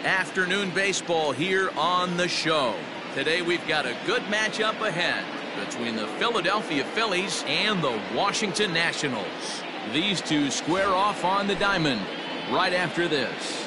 Afternoon baseball here on the show. Today we've got a good matchup ahead between the Philadelphia Phillies and the Washington Nationals. These two square off on the diamond right after this.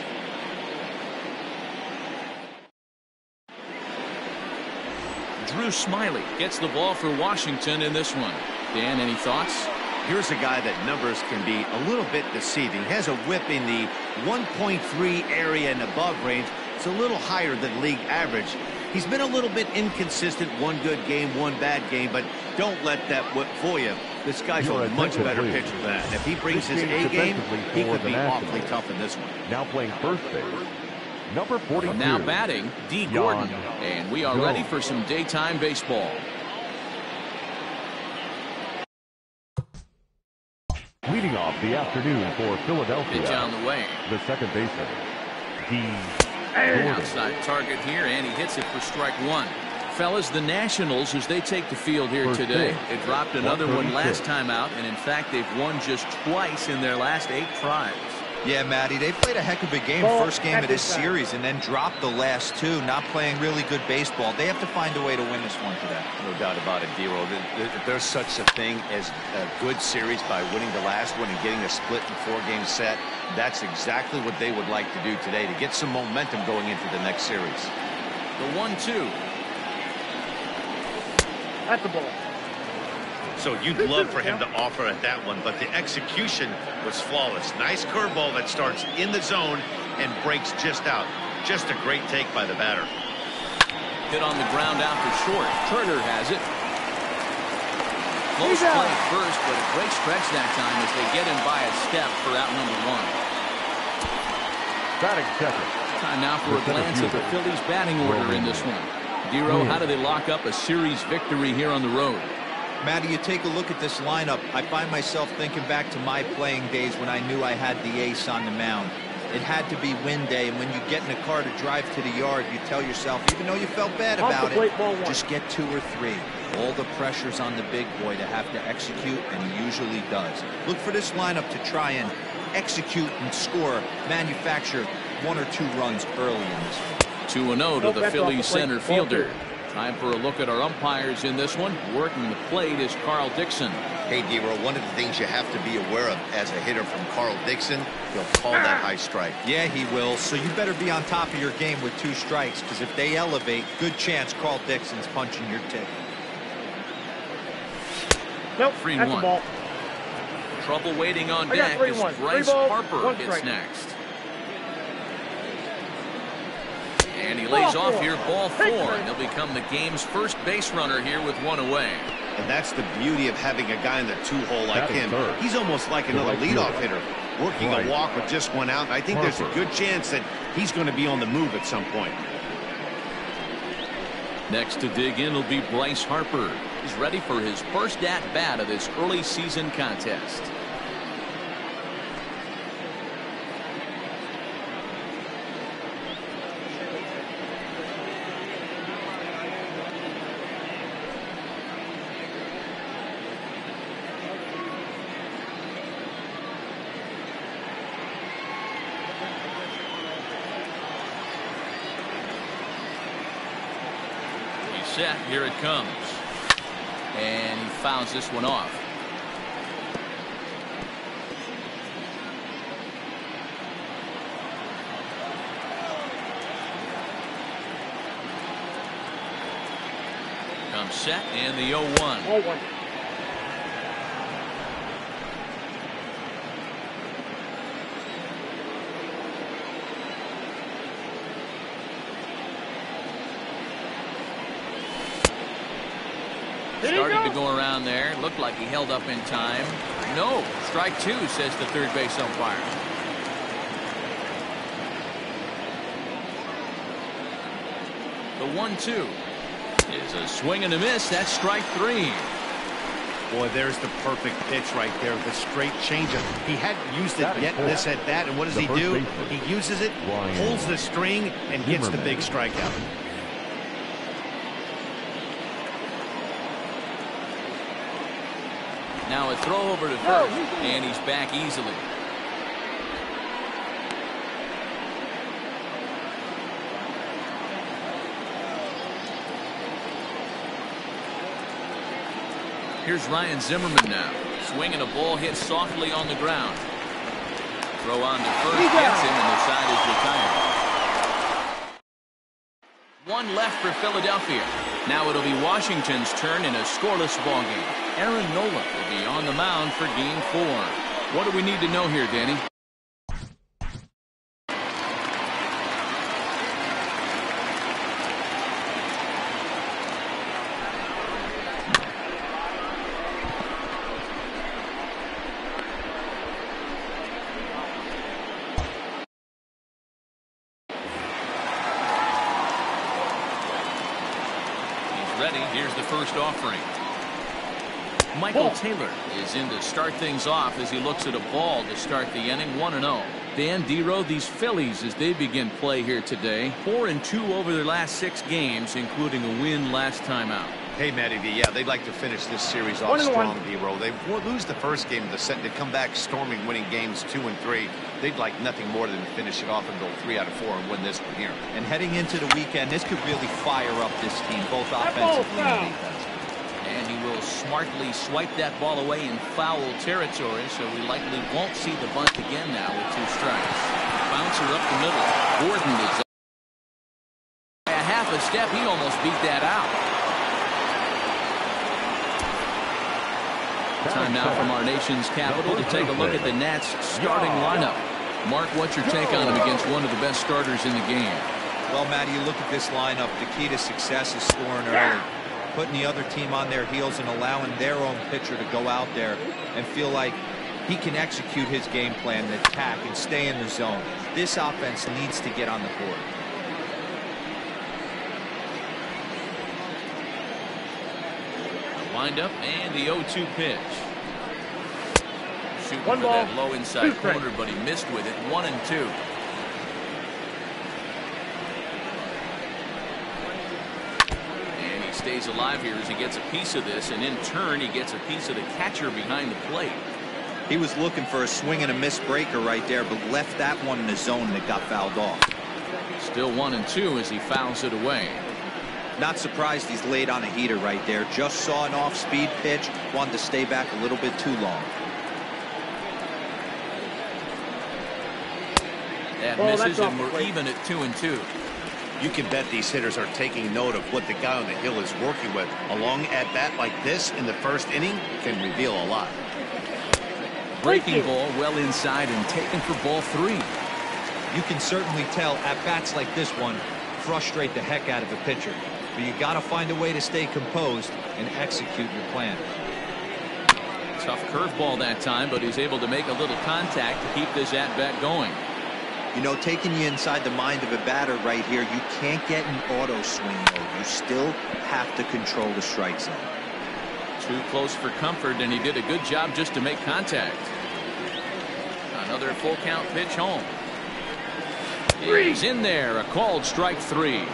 Drew Smyly gets the ball for Washington in this one. Dan, any thoughts? Here's a guy that numbers can be a little bit deceiving. He has a whip in the 1.3 area and above range. It's a little higher than league average. He's been a little bit inconsistent. One good game, one bad game, but don't let that whip fool you. This guy's a much better pitcher than that. And if he brings his A game, he could be awfully tough in this one. Now playing first base, number 42. Now batting, D. Gordon. And we are ready for some daytime baseball. Leading off the afternoon for Philadelphia. Pitch on the way. The second baseman, D. Outside target here, and he hits it for strike one. Fellas, the Nationals, as they take the field here today, they dropped another one last time out, and in fact, they've won just twice in their last 8 tries. Yeah, Matty, they played a heck of a game first game of this series and then dropped the last 2, not playing really good baseball. They have to find a way to win this one today. No doubt about it, D-Roll. There's such a thing as a good series by winning the last one and getting a split and 4-game set. That's exactly what they would like to do today to get some momentum going into the next series. The 1-2. That's the ball. So you'd love for him to offer at that one, but the execution was flawless. Nice curveball that starts in the zone and breaks just out. Just a great take by the batter. Hit on the ground out to short. Turner has it. Close play at first, but a great stretch that time as they get him by a step for out number 1. Batting second. Time now for a glance at the Phillies batting order in this one. Dero, how do they lock up a series victory here on the road? Matty, you take a look at this lineup. I find myself thinking back to my playing days when I knew I had the ace on the mound. It had to be win day, and when you get in a car to drive to the yard, you tell yourself, even though you felt bad about it, just get 2 or 3. All the pressure's on the big boy to have to execute, and he usually does. Look for this lineup to try and execute and score, manufacture 1 or 2 runs early in this one. 2-0 to the Phillies center fielder. Time for a look at our umpires in this one. Working the plate is Carl Dixon. Hey, D-Roll, one of the things you have to be aware of as a hitter from Carl Dixon, he'll call that high strike. Yeah, he will. So you better be on top of your game with 2 strikes, because if they elevate, good chance Carl Dixon's punching your ticket. Nope, 3-1. that's the ball. Trouble waiting on deck as Bryce Harper hits next. And he lays off here, ball 4. And he'll become the game's first base runner here with 1 away. And that's the beauty of having a guy in the 2-hole like him. He's almost like another leadoff hitter, working a walk with just 1 out. And I think there's a good chance that he's going to be on the move at some point. Next to dig in will be Bryce Harper. He's ready for his first at-bat of this early season contest. Set. Here it comes. And he fouls this one off. Comes set and the 0-1. 0-1. Started to go around there. Looked like he held up in time. No. Strike 2, says the third base umpire. The 1-2 is a swing and a miss. That's strike 3. Boy, there's the perfect pitch right there. The straight changeup. He hadn't used it yet in this at bat. And what does he do? He uses it, pulls the string, and gets the big strikeout. Now a throw over to first, and he's back easily. Here's Ryan Zimmerman now. Swinging a ball hit softly on the ground. Throw on to first gets him, and the side is retired. One left for Philadelphia. Now it'll be Washington's turn in a scoreless ballgame. Aaron Nola will be on the mound for Game 4. What do we need to know here, Danny? Ready. Here's the first offering. Michael Taylor is in to start things off as he looks at a ball to start the inning. 1-0. Dan Dero, these Phillies, as they begin play here today, 4-2 over their last 6 games, including a win last time out. Hey, Matty V, yeah, they'd like to finish this series off strong, Dero. They lose the first game of the set. They come back storming, winning games 2 and 3. They'd like nothing more than to finish it off and go 3 out of 4 and win this one here. And heading into the weekend, this could really fire up this team, both offensively and defensively. And he will smartly swipe that ball away in foul territory, so we likely won't see the bunt again now with 2 strikes. Bouncer up the middle. Gordon is up. By a half a step, he almost beat that out. Time now from our nation's capital to take a look at the Nats starting lineup. Mark, what's your take on them against one of the best starters in the game? Well, Matty, you look at this lineup, the key to success is scoring early. Putting the other team on their heels and allowing their own pitcher to go out there and feel like he can execute his game plan and attack and stay in the zone. This offense needs to get on the board. Wind up and the 0-2 pitch. Shooting for that low inside corner, but he missed with it. 1-2. And he stays alive here as he gets a piece of this, and in turn he gets a piece of the catcher behind the plate. He was looking for a swing and a miss breaker right there, but left that one in the zone that got fouled off. Still 1-2 as he fouls it away. Not surprised he's laid on a heater right there. Just saw an off-speed pitch. Wanted to stay back a little bit too long. That misses, and we're even at 2-2. You can bet these hitters are taking note of what the guy on the hill is working with. A long at-bat like this in the first inning can reveal a lot. Breaking ball well inside and taken for ball 3. You can certainly tell at-bats like this one frustrate the heck out of a pitcher. But you got to find a way to stay composed and execute your plan. Tough curveball that time, but he's able to make a little contact to keep this at-bat going. You know, taking you inside the mind of a batter right here, you can't get an auto swing mode. You still have to control the strike zone. Too close for comfort, and he did a good job just to make contact. Another full count pitch home. He's in there, a called strike 3.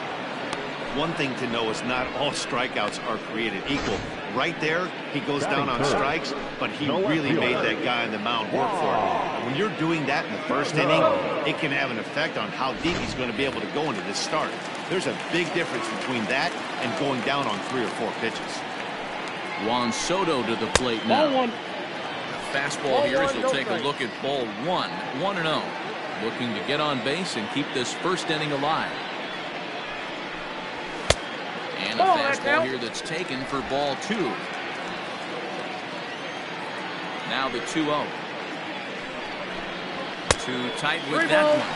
One thing to know is not all strikeouts are created equal. Right there, he goes down on strikes, but he really made that guy on the mound work for him. When you're doing that in the first inning, it can have an effect on how deep he's going to be able to go into this start. There's a big difference between that and going down on 3 or 4 pitches. Juan Soto to the plate now. Fastball here as he'll take a look at ball 1. 1-0. Looking to get on base and keep this first inning alive. And a fastball here that's taken for ball 2. Now the 2-0. Too tight with that one.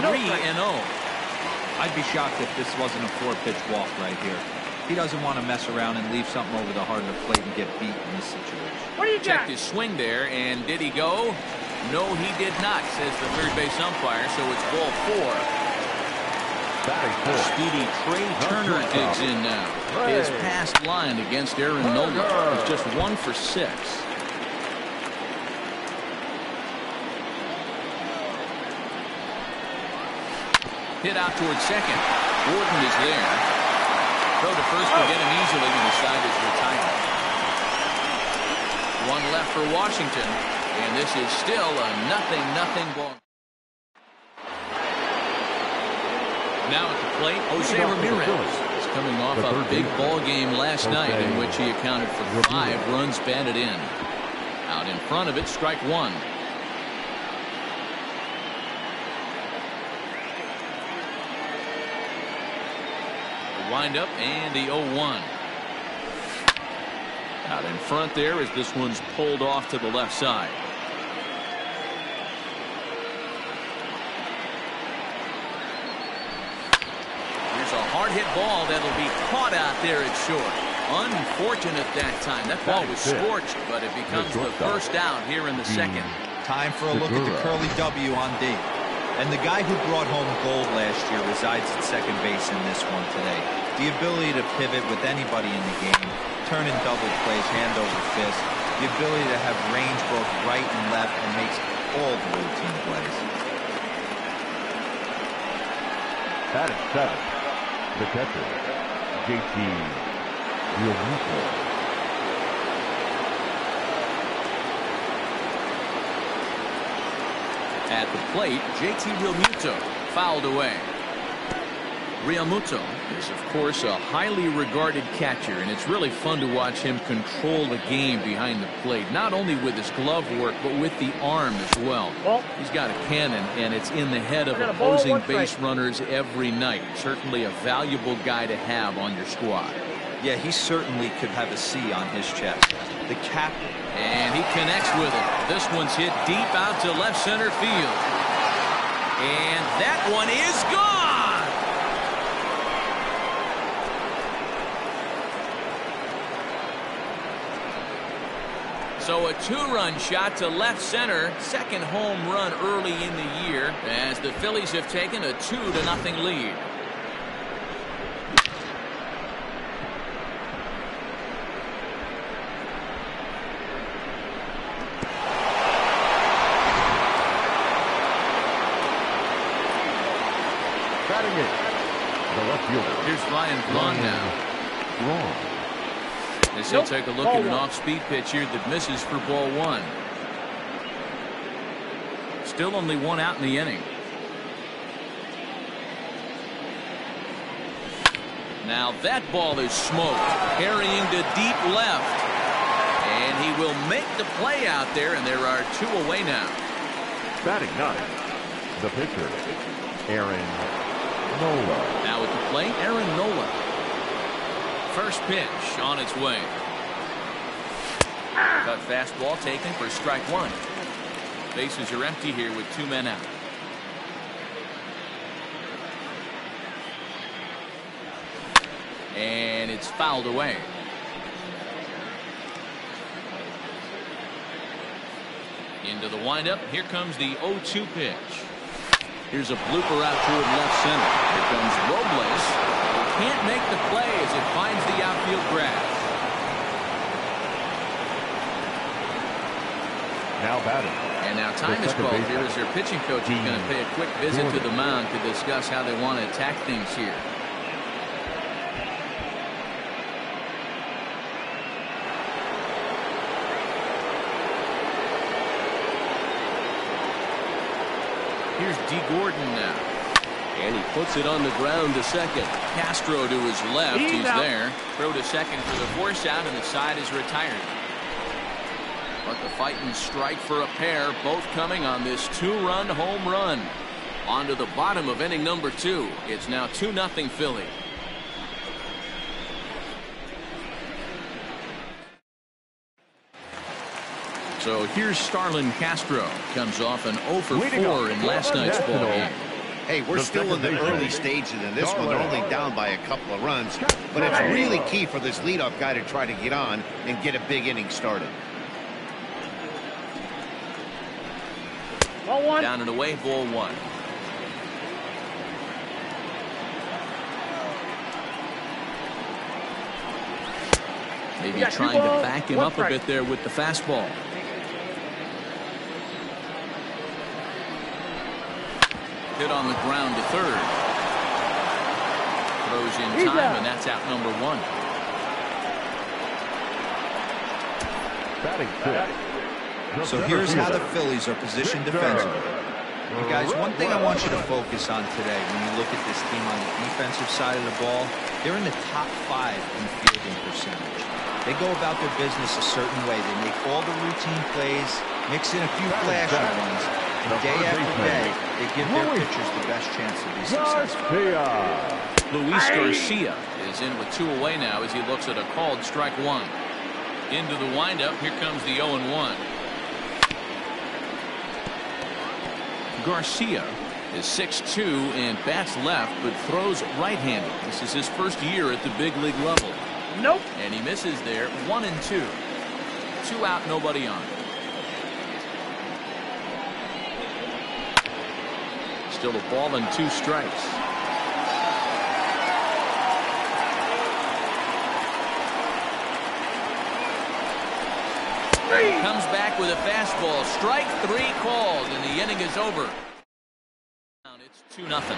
3-0. I'd be shocked if this wasn't a 4-pitch walk right here. He doesn't want to mess around and leave something over the heart of the plate and get beat in this situation. Checked his swing there, and did he go? No, he did not, says the third base umpire, so it's ball 4. Speedy Trey Turner digs in now. His past line against Aaron Nola is just 1 for 6. Hit out towards second. Gordon is there. Throw to first will get him easily, and the side is retired. 1 left for Washington, and this is still a 0-0 ball. Now at the plate, Jose Ramirez. He's coming off a big ball game last night in which he accounted for 5 runs batted in. Out in front of it, strike 1. The windup and the 0-1. Out in front there as this one's pulled off to the left side. Here's a hard hit ball that'll be caught out there at short. Unfortunate that time. That ball was scorched, but it becomes the first out here in the second. Time for a look at the curly W on D. And the guy who brought home gold last year resides at second base in this one today. The ability to pivot with anybody in the game, turn in double plays hand over fist, the ability to have range both right and left, and makes all the routine plays. Batting 7th, the catcher, JT Realmuto. At the plate, JT Realmuto fouled away. Realmuto is, of course, a highly regarded catcher, and it's really fun to watch him control the game behind the plate, not only with his glove work, but with the arm as well. He's got a cannon, and it's in the head of opposing base runners every night. Certainly a valuable guy to have on your squad. Yeah, he certainly could have a C on his chest. The captain. And he connects with it. This one's hit deep out to left center field. And that one is gone! So a 2-run shot to left center. Second home run early in the year as the Phillies have taken a 2-0 lead. Here's Ryan now. As he'll take a look at an off-speed pitch here that misses for ball 1. Still only 1 out in the inning. Now that ball is smoked, carrying to deep left. And he will make the play out there, and there are 2 away now. Batting 9th, the pitcher, Aaron Nola. Now at the plate, Aaron Nola. First pitch on its way. Cut fastball taken for strike 1. Bases are empty here with 2 men out. And it's fouled away. Into the windup. Here comes the 0-2 pitch. Here's a blooper out toward left center. Here comes Robles. Can't make the play as it finds the outfield grass. Now batting. And now time is called here as their pitching coach is going to pay a quick visit to the mound to discuss how they want to attack things here. Here's D. Gordon now. And he puts it on the ground to second. Castro to his left. He's there. Throw to second for the force out, and the side is retired. But the fighting strike for a pair, both coming on this 2-run home run. On to the bottom of inning number 2. It's now 2-0 Philly. So here's Starlin Castro. Comes off an 0 for 4 in last night's ball game. Hey, we're still in the early stages in this one. They're only down by a couple of runs. But it's really key for this leadoff guy to try to get on and get a big inning started. Down and away, ball 1. Maybe trying to back him up a bit there with the fastball. Hit on the ground to third. Throws in time, and that's out number 1. Batting 5th. So here's how the Phillies are positioned defensively. You guys, one thing I want you to focus on today when you look at this team on the defensive side of the ball, they're in the top 5 in fielding percentage. They go about their business a certain way. They make all the routine plays, mix in a few flashy ones, and day after day, they give their pitchers the best chance to be successful. Luis Garcia is in with 2 away now as he looks at a called strike 1. Into the windup, here comes the 0-1. Garcia is 6'2" and bats left but throws right-handed. This is his first year at the big league level. Nope. And he misses there. 1-2. 2 out, nobody on. Still a ball and 2 strikes. He comes back with a fastball. Strike 3 called, and the inning is over. It's 2-0.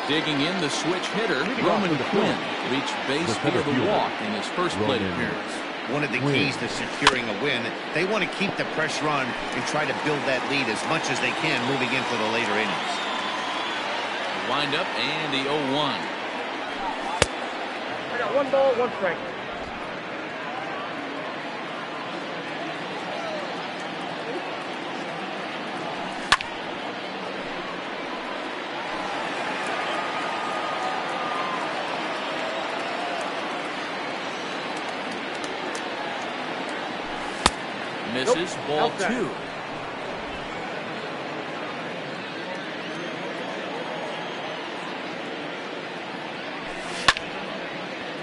Digging in the switch hitter, Roman Quinn reached base via the walk in his first plate appearance. One of the keys to securing a win, they want to keep the pressure on and try to build that lead as much as they can moving into the later innings. Wind up and the 0-1. I got 1 ball, 1 strike. Misses, ball 2.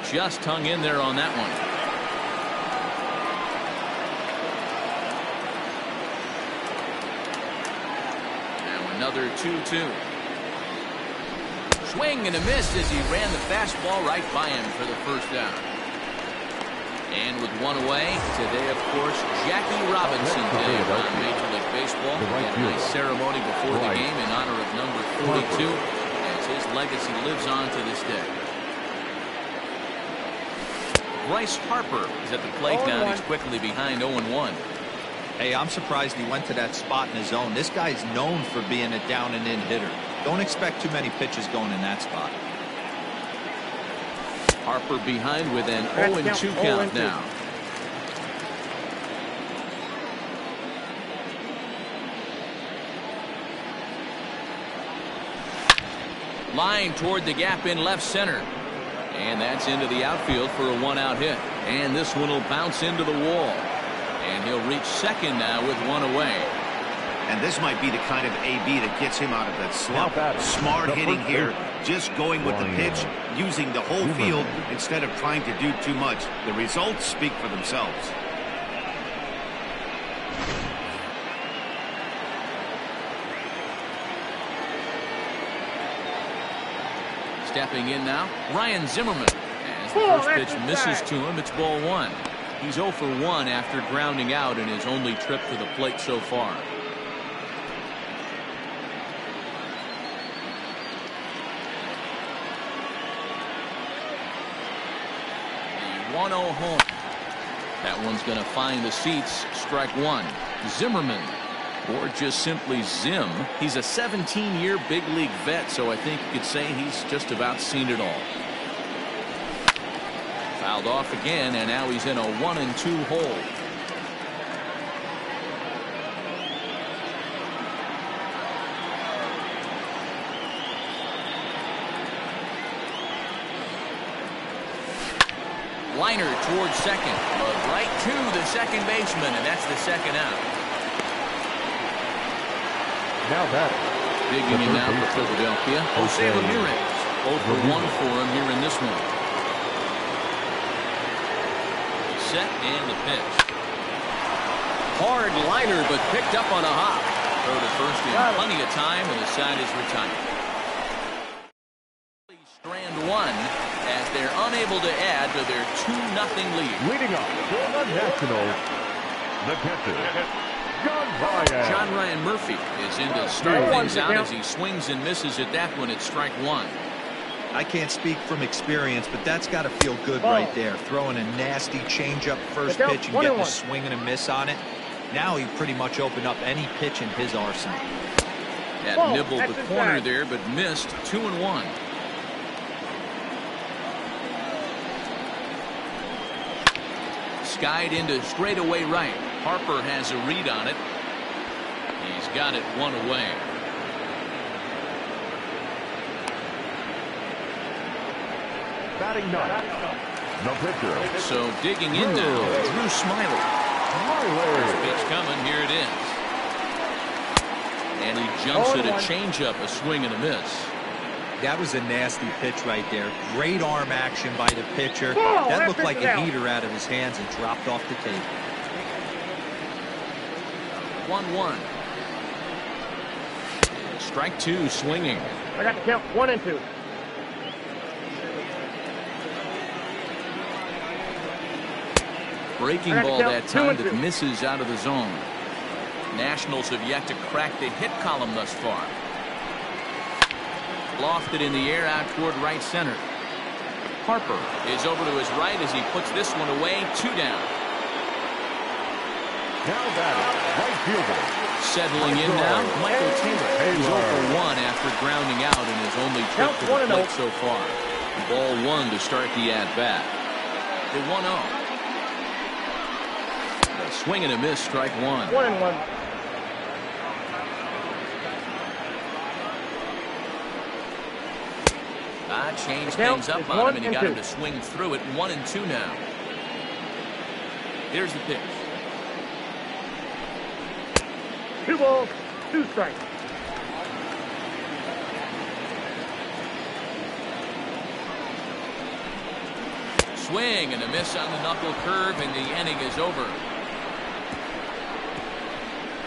Just hung in there on that one. Now another 2-2. Swing and a miss as he ran the fastball right by him for the first down. And with 1 away, today, of course, Jackie Robinson Day on Major League Baseball. He had a nice ceremony before the game in honor of number 42, as his legacy lives on to this day. Bryce Harper is at the plate now. He's quickly behind 0-1. Hey, I'm surprised he went to that spot in his zone. This guy's known for being a down-and-in hitter. Don't expect too many pitches going in that spot. Harper behind with an 0-2 count now. Line toward the gap in left center. And that's into the outfield for a 1-out hit. And this one will bounce into the wall. And he'll reach second now with 1 away. And this might be the kind of AB that gets him out of that slump. Smart hitting here, just going with the pitch, using the whole field instead of trying to do too much. The results speak for themselves. Stepping in now, Ryan Zimmerman. As the first pitch misses to him, it's ball 1. He's 0 for 1 after grounding out in his only trip to the plate so far. 1-0 home. That one's going to find the seats. Strike 1. Zimmerman, or just simply Zim. He's a 17-year big league vet, so I think you could say he's just about seen it all. Fouled off again, and now he's in a 1-2 hole. Liner towards second, but right to the second baseman, and that's the second out. Now that digging in now for Philadelphia, Jose Ramirez. 0 for 1 for him here in this one. Set and the pitch. Hard liner, but picked up on a hop. Throw to first in plenty of time, and the side is retired. Strand 1. As they're unable to add to their 2-0 lead. Leading up for the Nationals, the catcher, John Ryan Murphy is in to start things out as he swings and misses at that one at strike 1. I can't speak from experience, but that's got to feel good right there. Throwing a nasty changeup first pitch and getting a swing and a miss on it. Now he pretty much opened up any pitch in his arsenal. That nibbled the corner there, but missed. 2-1. Skied into straightaway right. Harper has a read on it. He's got it one away. Batting ninth, the pitcher. So digging in now, Drew Smiley. First pitch coming, here it is. And he jumps at a changeup, a swing and a miss. That was a nasty pitch right there. Great arm action by the pitcher. That looked like a heater out of his hands and dropped off the table. 1-1. Strike two, swinging. I got to count 1 and 2. Breaking ball that time that misses out of the zone. Nationals have yet to crack the hit column thus far. Lofted in the air out toward right center. Harper is over to his right as he puts this one away. 2 down. Now batting, right fielder. Settling in now, Michael Taylor. He's 0 for 1 after grounding out in his only trip to the plate so far. Ball 1 to start the at-bat. The 1-0. Swing and a miss, strike 1. 1-1. Changed things up on him, and he got him to swing through it. 1-2 now. Here's the pitch. 2 balls, 2 strikes. Swing and a miss on the knuckle curve, and the inning is over.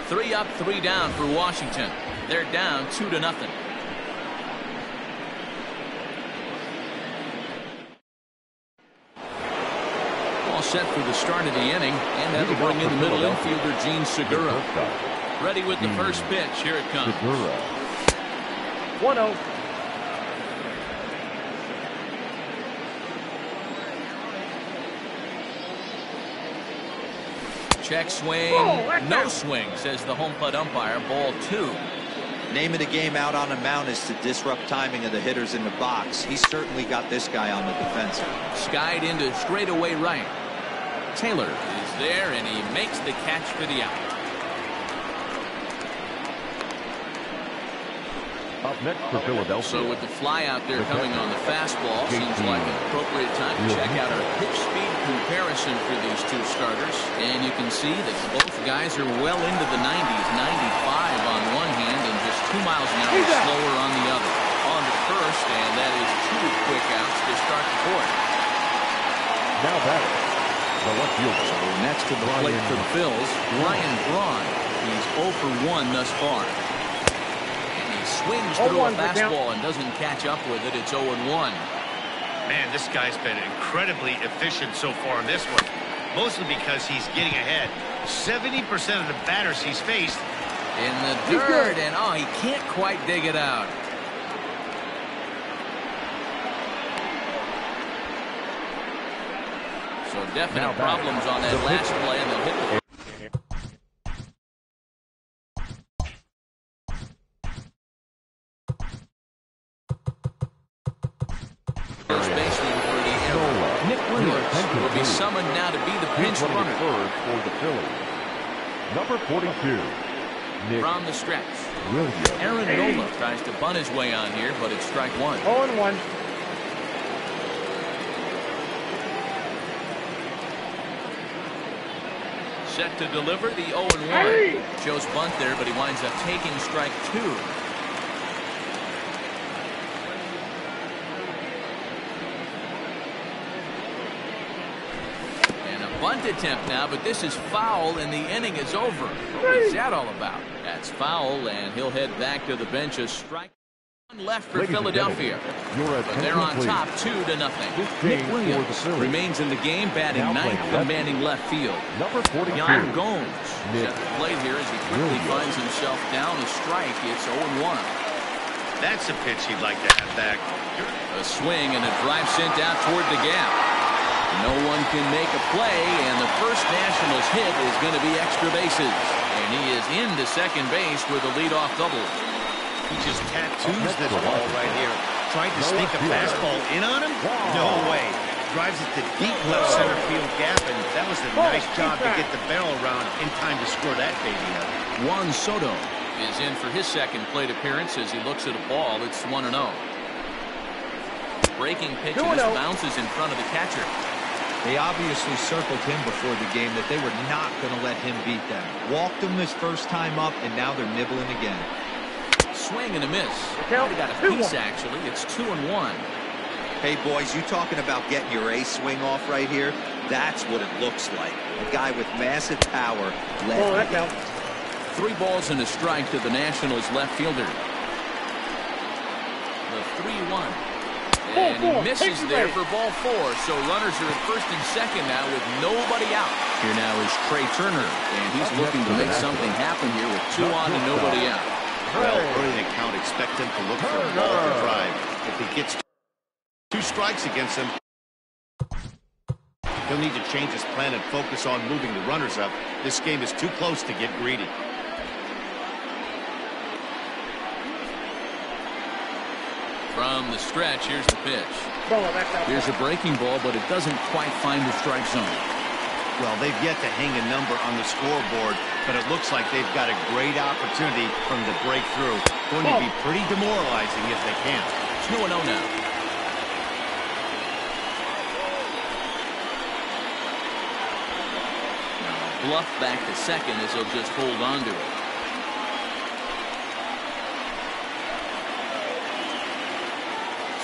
3 up, 3 down for Washington. They're down 2-0. All set for the start of the inning, and that'll bring in the middle infielder Gene Segura. Ready with the first pitch. Here it comes. 1-0. Check swing. No swing, says the home plate umpire. Ball 2. Name of the game out on the mound is to disrupt timing of the hitters in the box. He's certainly got this guy on the defensive. Skied into straightaway right. Taylor is there, and he makes the catch for the out. Up next for Philadelphia. So with the fly out there coming on the fastball, seems like an appropriate time to check out our pitch speed comparison for these two starters. And you can see that both guys are well into the 90s, 95 on one hand and just 2 miles an hour slower on the other. On to first, and that is 2 quick outs to start the fourth. Now batting, the left fielder. So next to the plate for the Phillies, Ryan Braun. He's 0 for 1 thus far. Swings through a fastball and doesn't catch up with it. It's 0-1. Man, this guy's been incredibly efficient so far in this one. Mostly because he's getting ahead. 70% of the batters he's faced. In the dirt, and he can't quite dig it out. So definite problems on that last play, and they'll hit the will be summoned now to be the pinch runner for the Phillies. Number 42, Nick from the stretch. Williams. Aaron Nola tries to bunt his way on here, but it's strike 1. 0-1. Set to deliver the 0-1. Shows bunt there, but he winds up taking strike 2. Bunt attempt now, but this is foul, and the inning is over. What is that all about? That's foul, and he'll head back to the bench. A strike 1 left for Philadelphia. But they're on top 2-0. Nick Williams remains in the game, batting 9th, commanding left field. Number 42, Yan Gomes set the plate here as he quickly finds himself down a strike. It's 0-1. That's a pitch he'd like to have back. A swing and a drive sent out toward the gap. No one can make a play, and the first Nationals hit is going to be extra bases. And he is into second base with a leadoff double. He just tattoos this ball right here. Tried to sneak a fastball in on him? No way. Drives it to deep left center field gap, and that was a nice job to get the barrel around in time to score that baby up. Juan Soto is in for his second plate appearance as he looks at a ball. It's 1-0. Breaking pitch, and this bounces in front of the catcher. They obviously circled him before the game that they were not going to let him beat them. Walked him this first time up, and now they're nibbling again. Swing and a miss. Already got a piece, actually. It's 2-1. Hey, boys, you talking about getting your ace swing off right here? That's what it looks like. A guy with massive power. That counts. 3 balls and a strike to the Nationals left fielder. The 3-1. And he misses there for ball 4. So runners are at first and second now with nobody out. Here now is Trey Turner, and he's looking to make something happen here with 2 on and nobody out. Well, early in the count, expect him to look for a ball to drive. If he gets 2 strikes against him, he'll need to change his plan and focus on moving the runners up. This game is too close to get greedy. From the stretch, here's the pitch. Here's a breaking ball, but it doesn't quite find the strike zone. Well, they've yet to hang a number on the scoreboard, but it looks like they've got a great opportunity from the breakthrough. Going to be pretty demoralizing if they can. 2-0 now. Bluff back to second as he'll just hold on to it.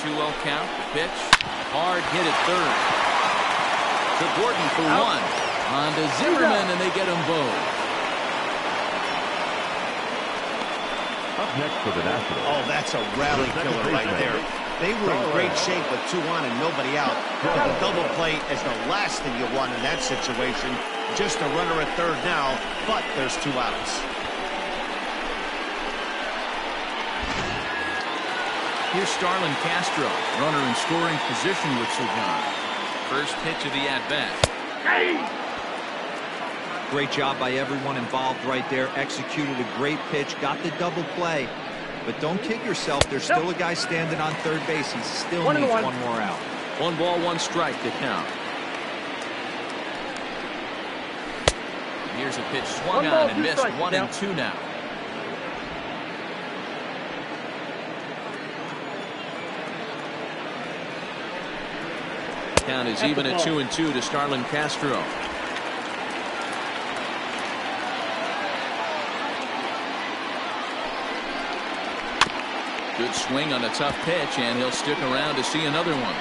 2-0 count, the pitch. Hard hit at third. To Gordon for 1. On to Zimmerman, and they get them both. Up next for the Nationals. Oh, that's a rally killer right there. They were in great shape with 2 on and nobody out. But the double play is the last thing you want in that situation. Just a runner at third now, but there's 2 outs. Here's Starlin Castro, runner in scoring position with 2 gone. First pitch of the at-bat. Great job by everyone involved right there. Executed a great pitch, got the double play. But don't kid yourself, there's still a guy standing on third base. He still needs 1 more out. 1 ball, 1 strike to count. Here's a pitch swung on and missed. 1-2 now. Count is even at 2-2 to Starlin Castro. Good swing on a tough pitch, and he'll stick around to see another one.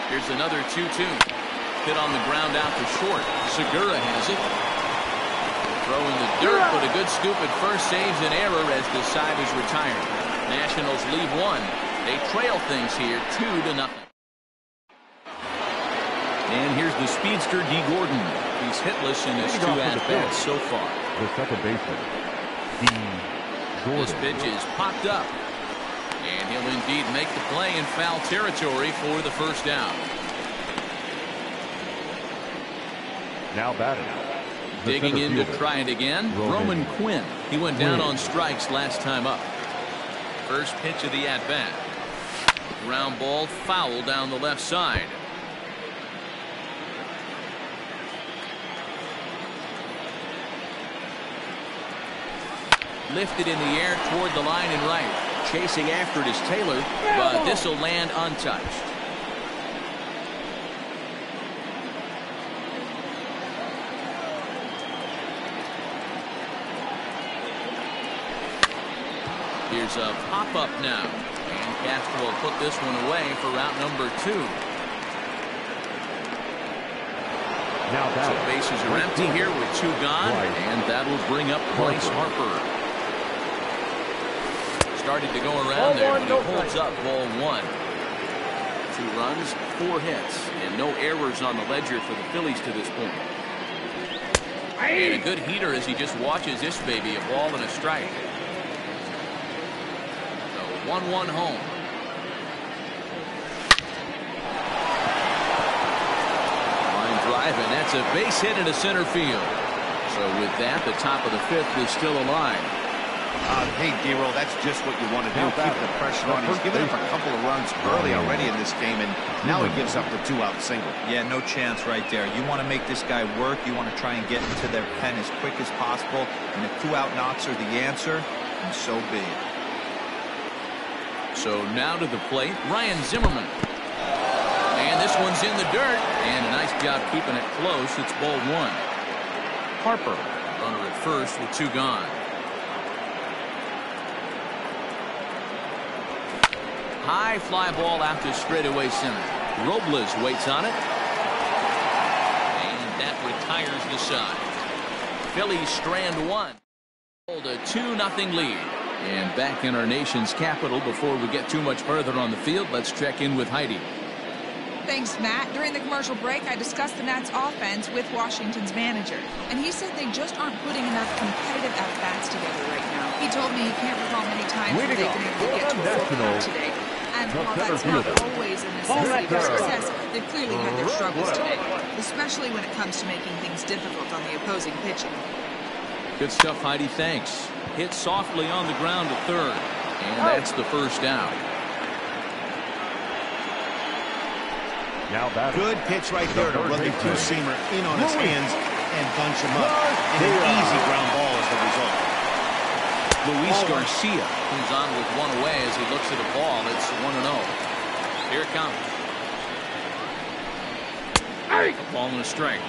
Here's another 2-2. Hit on the ground out to short. Segura has it. Throwing the dirt, but a good scoop at first saves an error as the side is retired. Nationals leave 1. They trail things here 2-0. And here's the speedster D. Gordon. He's hitless in his 2 at-bats so far. The second baseman, D. Gordon. This pitch is popped up. And he'll indeed make the play in foul territory for the first out. Now batting. Digging in to try it again, Roman Quinn. He went down on strikes last time up. First pitch of the at-bat. Ground ball foul down the left side. Lifted in the air toward the line and right. Chasing after it is Taylor, but this will land untouched. Here's a pop-up now. And Castro will put this one away for route number 2. Now so bases are empty here with 2 gone, and that'll bring up Bryce Harper. Started to go around there, but he holds up ball 1. 2 runs, 4 hits, and no errors on the ledger for the Phillies to this point. And a good heater as he just watches this baby, a ball and a strike. 1-1 home. drive, and that's a base hit into center field. So with that, the top of the fifth is still alive. Hey, Dero, that's just what you want to do. Keep the pressure on. He's given up a couple of runs early already in this game, and now he gives up the 2-out single. Yeah, no chance right there. You want to make this guy work. You want to try and get into their pen as quick as possible. And if 2-out knocks are the answer, then so be it. So now to the plate, Ryan Zimmerman. And this one's in the dirt. And a nice job keeping it close. It's ball one. Harper, runner at first with 2 gone. High fly ball out to straightaway center. Robles waits on it. And that retires the side. Phillies strand 1. Hold a 2-0 lead. And back in our nation's capital, before we get too much further on the field, let's check in with Heidi. Thanks, Matt. During the commercial break, I discussed the Nats offense with Washington's manager, and he said they just aren't putting enough competitive at-bats together right now. He told me he can't recall many times where they've been able to get to a full count today. And while that's not always a necessity for success, they've clearly had their struggles today, especially when it comes to making things difficult on the opposing pitching. Good stuff, Heidi. Thanks. Hit softly on the ground to third. And that's the first out. Now that Good pitch right there to run the two-seamer in on his hands and bunch him up. And an easy ground ball as the result. Luis Garcia comes on with 1 away as he looks at the ball. It's 1-0. Here it comes. A ball and a strike.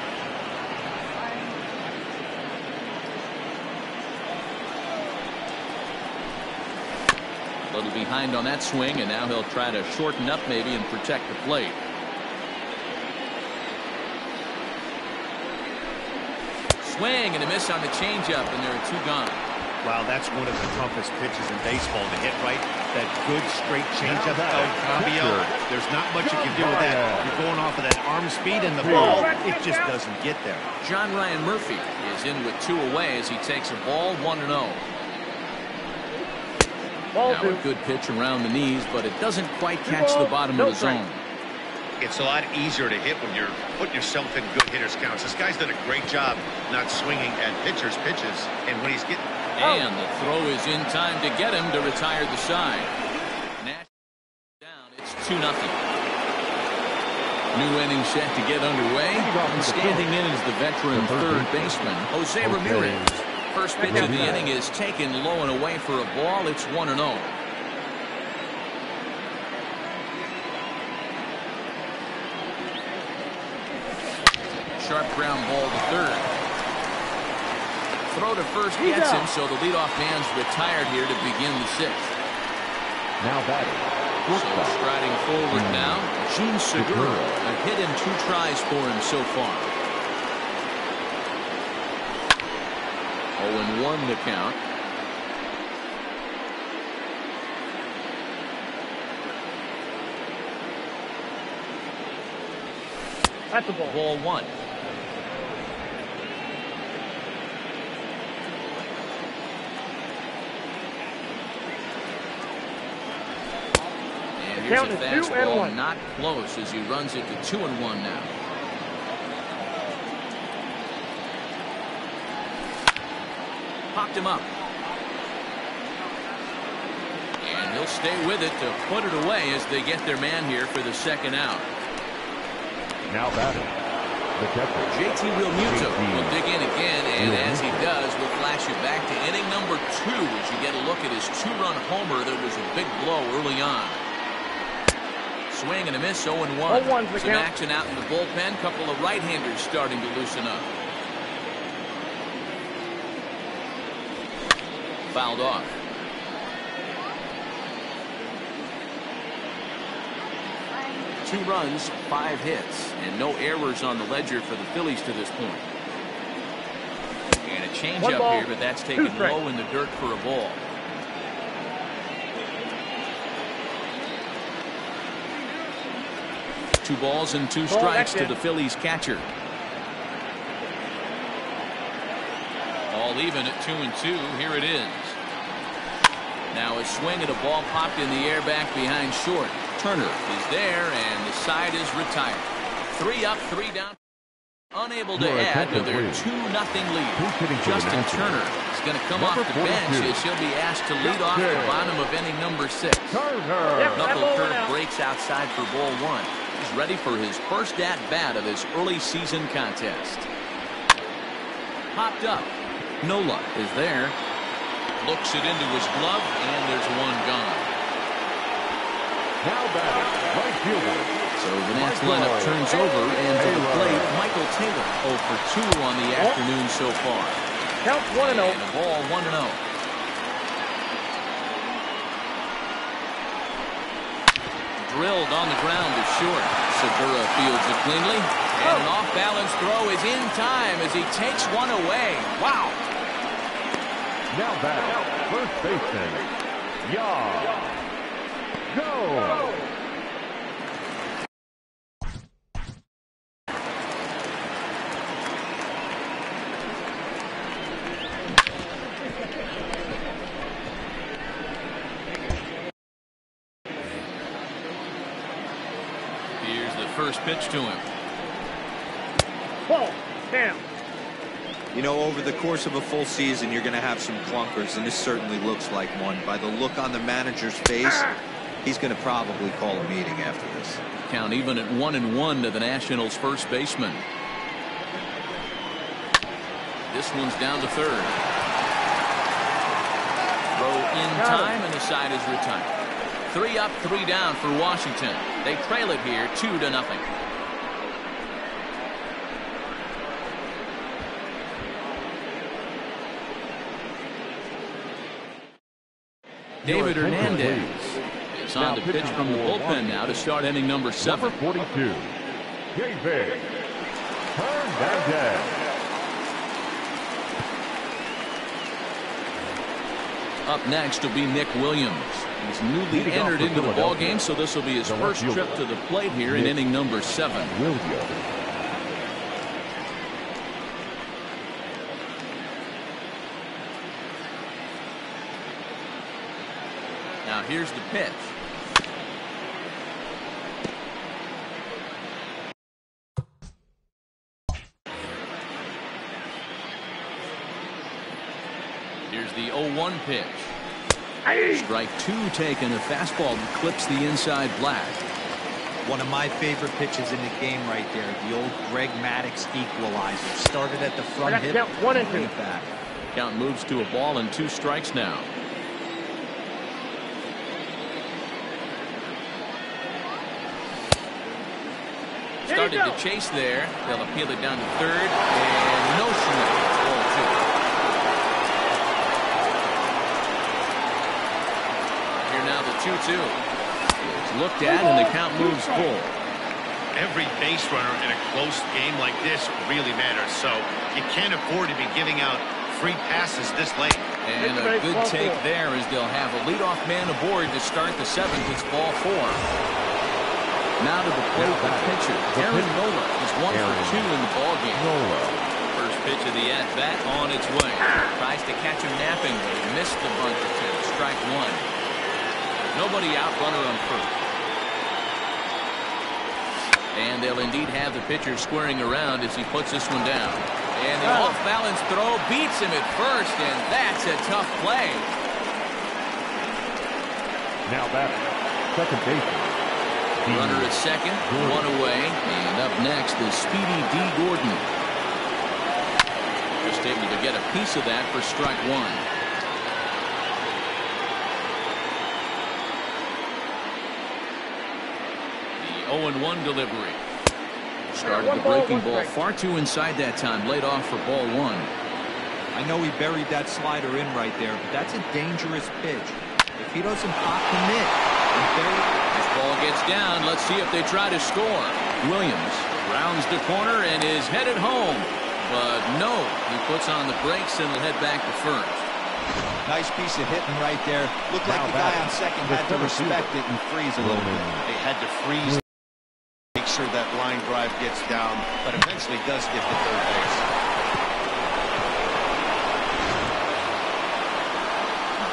A little behind on that swing, and now he'll try to shorten up maybe and protect the plate. Swing and a miss on the changeup, and there are 2 gone. Wow, that's one of the toughest pitches in baseball to hit right. That good straight changeup El Cambio. There's not much you can do with that. You're going off of that arm speed, and the ball, it just doesn't get there. John Ryan Murphy is in with 2 away as he takes a ball, 1-0. Now a good pitch around the knees, but it doesn't quite catch the bottom of the zone. It's a lot easier to hit when you're putting yourself in good hitters' counts. This guy's done a great job not swinging at pitchers' pitches, and when he's getting... And the throw is in time to get him to retire the side. Down, it's 2-0. New inning set to get underway. And standing in is the veteran third baseman, Jose Ramirez. First pitch of the inning is taken low and away for a ball. It's 1-0. Sharp ground ball to third. Throw to first gets him, so the leadoff man's retired here to begin the 6th. now batting. So striding forward now, Gene Segura. A hit in 2 tries for him so far. 0-1 the count. That's a ball. Ball 1. And here's a fastball, not close as he runs it to 2-1 now. Popped him up. And he'll stay with it to put it away as they get their man here for the 2nd out. Now batting, the catcher. JT Realmuto will dig in again, and as he does, we'll flash you back to inning number 2 as you get a look at his 2-run homer that was a big blow early on. Swing and a miss, 0-1. Some action out in the bullpen. Couple of right-handers starting to loosen up. Fouled off. Two runs, 5 hits, and no errors on the ledger for the Phillies to this point. And a changeup here, but that's taken low in the dirt for a ball. Two balls and 2 strikes to the Phillies catcher. All even at 2-2. Here it is. Now a swing at a ball popped in the air back behind short. Turner is there, and the side is retired. 3 up, 3 down. Unable to add to their 2-0 lead. Justin Turner is going to come off the bench as he'll be asked to lead off the bottom of inning number 6. Knuckle curve breaks outside for ball 1. He's ready for his first at-bat of this early season contest. Popped up. Nola is there. Looks it into his glove, and there's one gone. Now batting, right fielder. So the Nats lineup turns over, and to the plate, Michael Taylor 0 for 2 on the afternoon so far. Count 1-0. And a ball 1-0. Drilled on the ground to short. Segura fields it cleanly. And an off-balance throw is in time as he takes one away. Wow. Now batting, first baseman, Go! Here's the first pitch to him. Ball. Down. You know, over the course of a full season, you're going to have some clunkers, and this certainly looks like one. By the look on the manager's face, he's going to probably call a meeting after this. Count even at 1-1 to the Nationals' first baseman. This one's down to third. Throw in time, and the side is retired. 3 up, 3 down for Washington. They trail it here 2-0. David Hernandez is on the pitch from the bullpen now to start inning number 7. Number 42, David Hernandez. Up next will be Nick Williams. He's newly entered into the ballgame, so this will be his first trip to the plate here in inning number 7. Now here's the pitch. Here's the 0-1 pitch. Strike 2 taken. A fastball that clips the inside black. One of my favorite pitches in the game right there. The old Greg Maddux equalizer. Started at the front hip. Count 1 and 2. Back. Count moves to a ball and 2 strikes now. Started to chase there. They'll appeal it down to third. And no swing. Ball 2. Here now the 2-2. It's looked at and the count moves full. Every base runner in a close game like this really matters, so you can't afford to be giving out free passes this late. And a good take there as they'll have a leadoff man aboard to start the 7th. It's ball 4. Now to the plate, the pitcher, Aaron Nola, is 1 for 2 in the ballgame. First pitch of the at-bat on its way. Tries to catch him napping, but he missed the bunt attempt. Strike 1. Nobody out, runner on first. And they'll indeed have the pitcher squaring around as he puts this one down. And the off-balance throw beats him at first, and that's a tough play. Now batter, second baseman. Runner at second, 1 away, and up next is Speedy D. Gordon. Just able to get a piece of that for strike 1. The 0-1 delivery. Started the breaking ball far too inside that time, laid off for ball 1. I know he buried that slider in right there, but that's a dangerous pitch. If he doesn't pop commit and bury it. This ball gets down. Let's see if they try to score. Williams rounds the corner and is headed home. But no, he puts on the brakes and will head back to first. Nice piece of hitting right there. Looked like the guy on second had to respect it and freeze a little bit. They had to freeze, make sure that line drive gets down, but eventually does get to third base.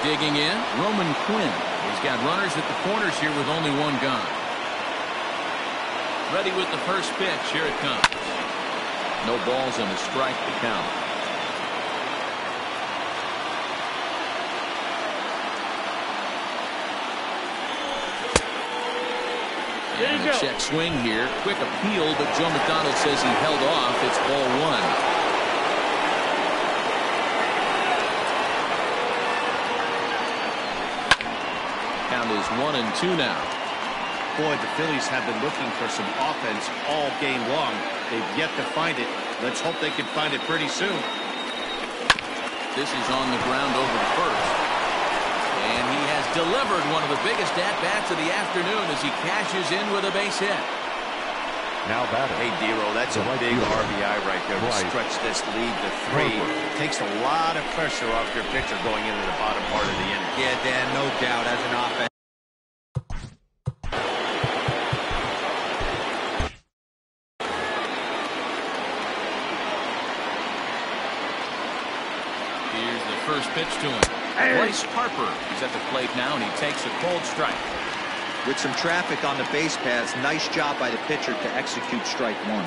Digging in, Roman Quinn. He's got runners at the corners here with only 1 gone. Ready with the first pitch. Here it comes. No balls and a strike to count. And a check swing here. Quick appeal, but Joe McDonald says he held off. It's ball one. Count is 1-2 now. Boy, the Phillies have been looking for some offense all game long. They've yet to find it. Let's hope they can find it pretty soon. This is on the ground over to first. And he has delivered one of the biggest at-bats of the afternoon as he cashes in with a base hit. Now batter. Hey, Dero, that's a big RBI right there to stretch this lead to 3. Takes a lot of pressure off your pitcher going into the bottom part of the inning. Yeah, Dan, no doubt. As an offense. Here's the first pitch to him. Bryce Harper is at the plate now, and he takes a cold strike. With some traffic on the base paths, nice job by the pitcher to execute strike one.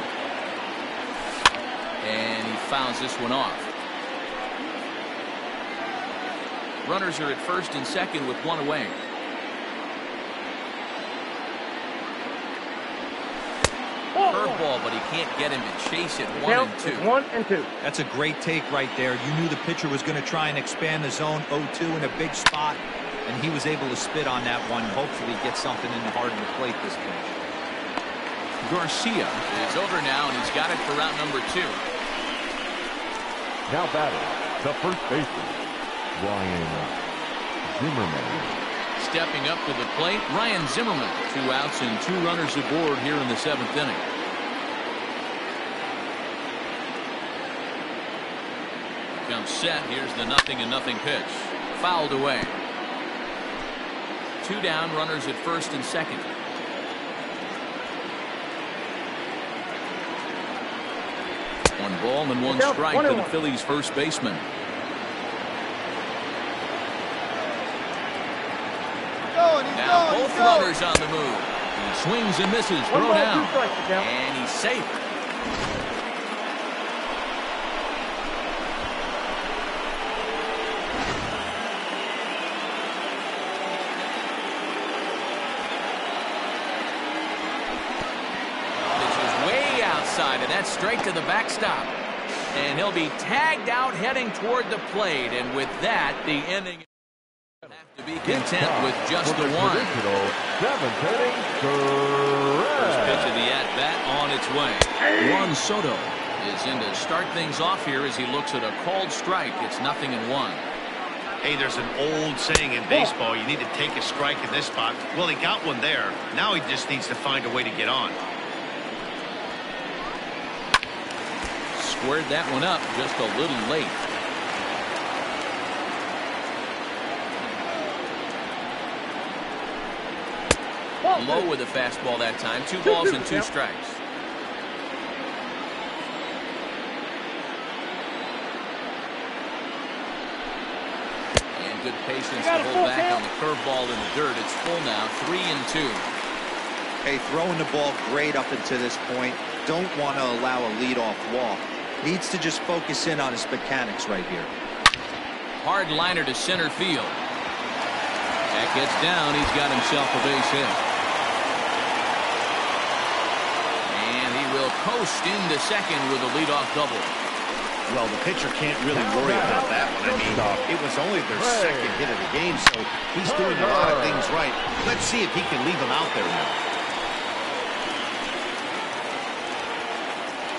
And he fouls this one off. Runners are at first and second with one away. Curveball, but he can't get him to chase it. 1-2. 1-2. That's a great take right there. You knew the pitcher was going to try and expand the zone 0-2 in a big spot, and he was able to spit on that one. Hopefully get something in the heart of the plate this pitch. Garcia is over now, and he's got it for route number 2. Now batter, the first baseman, Ryan Zimmerman. Stepping up to the plate, Ryan Zimmerman. 2 outs and 2 runners aboard here in the 7th inning. Comes set. Here's the 0-0 pitch. Fouled away. 2 down, runners at first and second. One ball and one strike to the Phillies first baseman. Now both runners on the move. He swings and misses. Throw down. And he's safe. This is way outside, and that's straight to the backstop. And he'll be tagged out heading toward the plate. And with that, the inning have to be content with just the one. Seventh inning, First pitch of the at-bat on its way. Juan Soto is in to start things off here as he looks at a called strike. It's 0-1. Hey, there's an old saying in baseball, you need to take a strike in this spot. Well, he got one there. Now he just needs to find a way to get on. Squared that one up just a little late. Low with a fastball that time. 2 balls and 2 strikes. And good patience to hold back on the curveball in the dirt. It's full now. 3-2. Hey, throwing the ball great up until this point. Don't want to allow a leadoff walk. Needs to just focus in on his mechanics right here. Hard liner to center field. That gets down. He's got himself a base hit. Will coast into second with a leadoff double. Well, the pitcher can't really worry about that one. I mean, it was only their second hit of the game, so he's doing a lot of things right. Let's see if he can leave him out there now.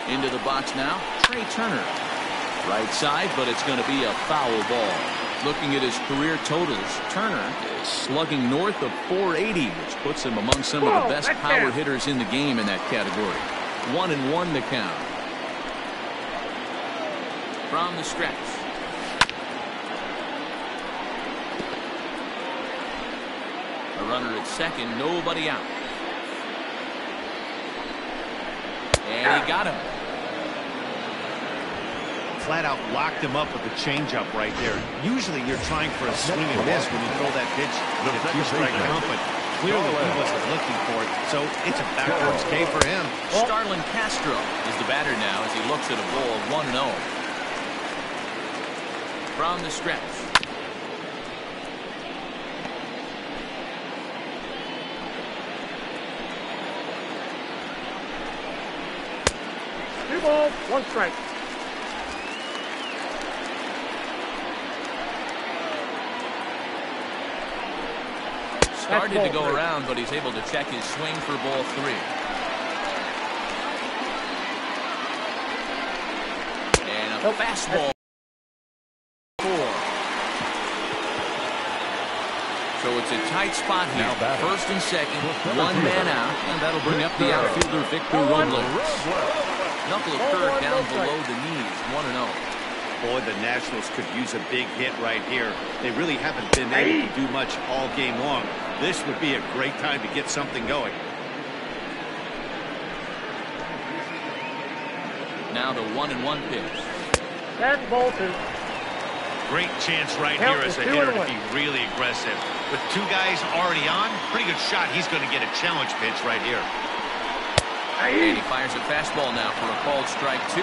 Into the box now, Trey Turner. Right side, but it's going to be a foul ball. Looking at his career totals, Turner is slugging north of .480, which puts him among some of the best power hitters in the game in that category. 1-1 to count. From the stretch. A runner at second, nobody out. And he got him. Flat out locked him up with a changeup right there. Usually you're trying for a swing and miss when you throw that pitch in a 2-strike count, but Clearly, he wasn't looking for it, so it's a backwards K for him. Starlin Castro is the batter now as he looks at a ball 1-0. From the stretch. Two balls, one strike. Started to go around, but he's able to check his swing for ball 3. And a fastball. 4. So it's a tight spot here. First and second, one man out, and that'll bring up the outfielder Victor Robles. Knuckle of curve down below the knees, 1-0. Boy, the Nationals could use a big hit right here. They really haven't been able to do much all game long. This would be a great time to get something going. Now the 1-1 pitch. That's ball 2. Great chance right here as a hitter to be really aggressive. With 2 guys already on, pretty good shot. He's going to get a challenge pitch right here. And he fires a fastball now for a called strike 2.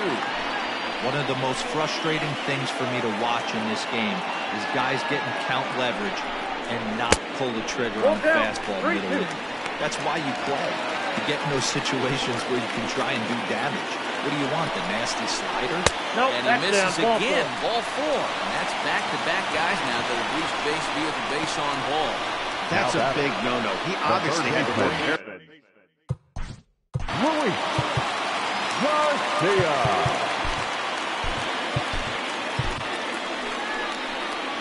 One of the most frustrating things for me to watch in this game is guys getting count leverage and not pull the trigger on fastball middle in. That's why you play, to get in those situations where you can try and do damage. What do you want, the nasty slider? Nope, and he misses again, ball 4. And that's back-to-back guys now that have reached base via the base on ball. That's a big no-no. He obviously had to work here. Luis Garcia.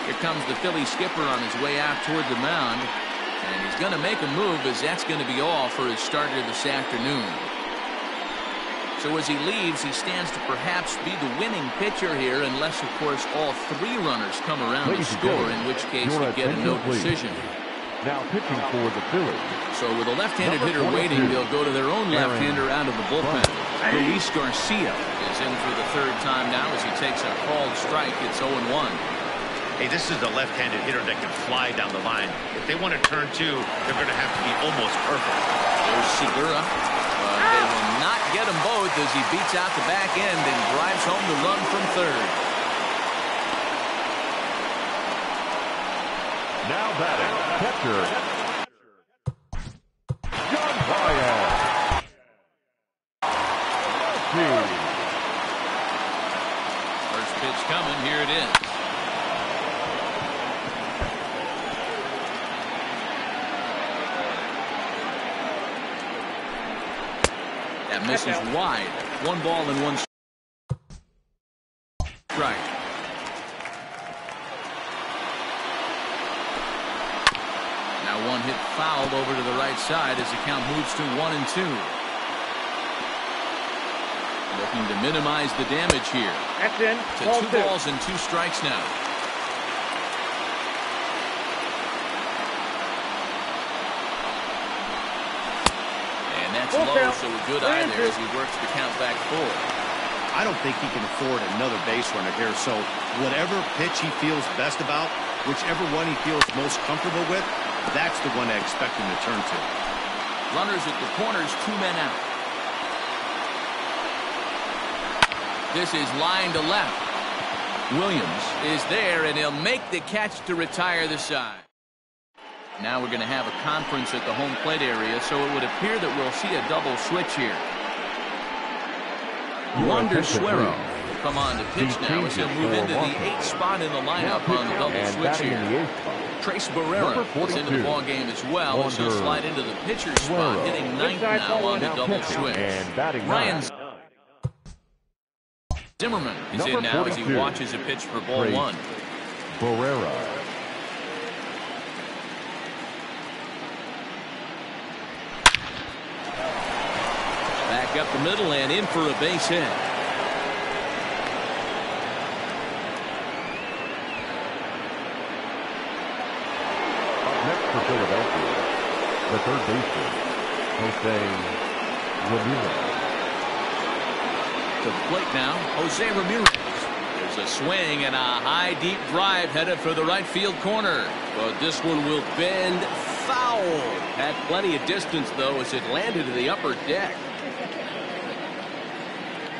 Here comes the Philly skipper on his way out toward the mound. And he's going to make a move as that's going to be all for his starter this afternoon. So as he leaves, he stands to perhaps be the winning pitcher here, unless, of course, all 3 runners come around to score, in which case you get a no decision. Now pitching for the Phillies. So with a left-handed hitter waiting, they'll go to their own left-hander out of the bullpen. Luis Garcia is in for the 3rd time now as he takes a called strike. It's 0-1. Hey, this is a left-handed hitter that can fly down the line. If they want to turn 2, they're going to have to be almost perfect. There's Segura. They will not get them both as he beats out the back end and drives home the run from 3rd. Now batting, catcher, John Ryan. First pitch coming. Here it is. That misses wide. 1 ball and 1 strike. Now 1 hit fouled over to the right side as the count moves to 1-2. Looking to minimize the damage here. That's in. To 2 balls and 2 strikes now. That's low, so a good eye there as he works the count back forward. I don't think he can afford another base runner here, so whatever pitch he feels best about, whichever one he feels most comfortable with, that's the one I expect him to turn to. Runners at the corners, 2 men out. This is line to left. Williams is there, and he'll make the catch to retire the side. Now we're going to have a conference at the home plate area, so it would appear that we'll see a double switch here. Wander Suero will come on to pitch now as he'll move into the 8th spot in the lineup on the double switch here. Trace Barrera is into the ball game as well, as he'll slide into the pitcher's spot, hitting 9th now on the double switch. Ryan Zimmerman is in now as he watches a pitch for ball 1. Barrera. Back up the middle and in for a base hit. Up next for Philadelphia, the 3rd baseman, Jose Ramirez. To the plate now, Jose Ramirez. There's a swing and a high deep drive headed for the right field corner. But this one will bend foul. Had plenty of distance, though, as it landed to the upper deck.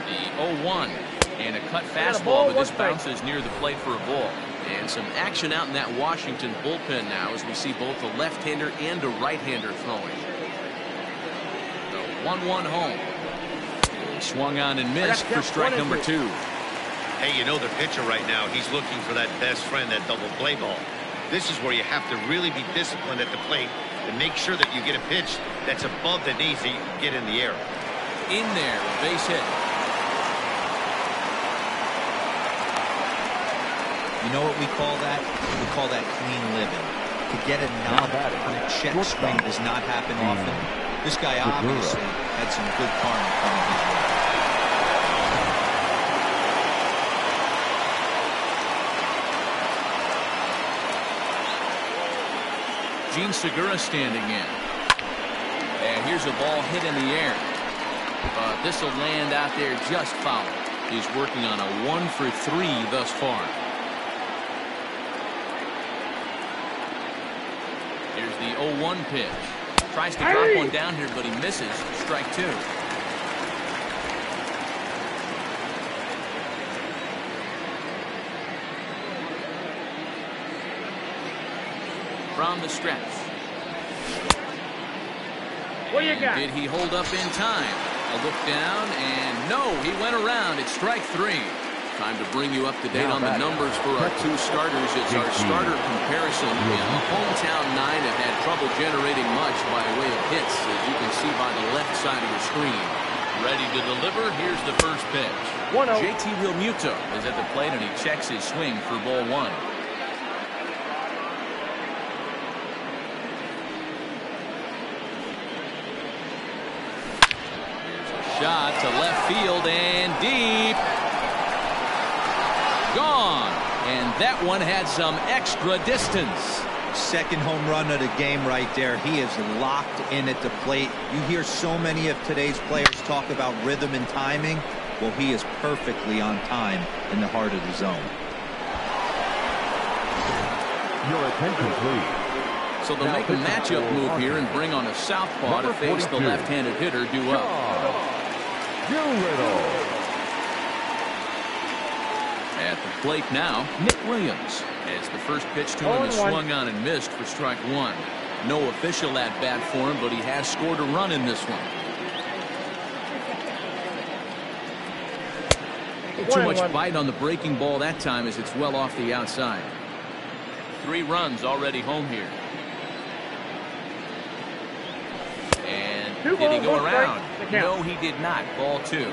The 0-1. And a cut fastball, but this bounces near the plate for a ball. And some action out in that Washington bullpen now as we see both a left-hander and a right-hander throwing. The 1-1 home. Swung on and missed for strike number 2. Hey, you know the pitcher right now, he's looking for that best friend, that double play ball. This is where you have to really be disciplined at the plate and make sure that you get a pitch that's above the knees that you can get in the air. In there, a base hit. You know what we call that? We call that clean living. To get a knob on a check swing does not happen often. This guy obviously had some good karma coming his way. Gene Segura standing in. And here's a ball hit in the air. But this will land out there just foul. He's working on a 1 for 3 thus far. Here's the 0-1 pitch. Tries to drop one down here, but he misses. Strike 2. From the stretch. What you got? Did he hold up in time? A look down, and no, he went around. It's strike 3. Time to bring you up to date on the numbers for our 2 starters. It's our starter comparison. And the hometown 9 have had trouble generating much by way of hits, as you can see by the left side of your screen. Ready to deliver. Here's the first pitch. 1-0. JT Realmuto is at the plate, and he checks his swing for ball 1. Shot to left field and deep. Gone. And that one had some extra distance. Second home run of the game right there. He is locked in at the plate. You hear so many of today's players talk about rhythm and timing. Well, he is perfectly on time in the heart of the zone. Your attention, please. So they'll make a matchup move here and bring on a southpaw to face the left-handed hitter due up. At the plate now, Nick Williams. As the first pitch to him is swung on and missed for strike 1. No official at-bat for him, but he has scored a run in this one. Too much bite on the breaking ball that time as it's well off the outside. 3 runs already home here. And did he go around? No, he did not. Ball 2.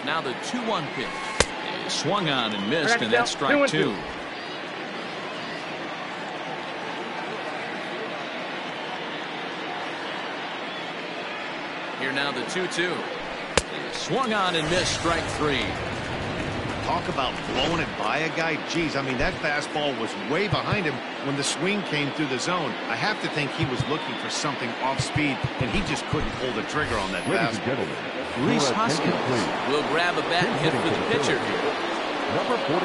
Now the 2-1 pitch. He swung on and missed, and that's strike 2. Here now the 2-2. Swung on and missed, strike 3. Talk about blowing it by a guy. Geez, I mean, that fastball was way behind him when the swing came through the zone. I have to think he was looking for something off speed, and he just couldn't pull the trigger on that fastball. Rhys Hoskins will grab a bat and hit for the pitcher here. Number 42,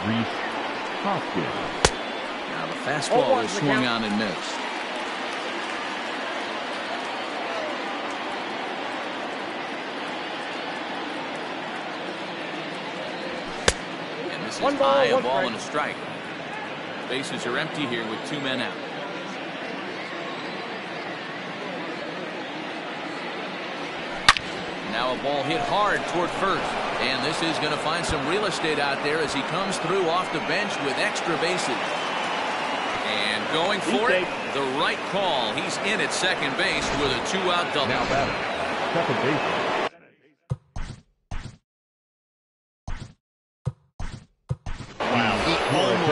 Rhys Hoskins. Now the fastball is swung on and missed. Is high, a ball and a strike. Bases are empty here with 2 men out. Now a ball hit hard toward first. And this is going to find some real estate out there as he comes through off the bench with extra bases. And going for it, the right call. He's in at second base with a 2-out double. Now batter, second baseman.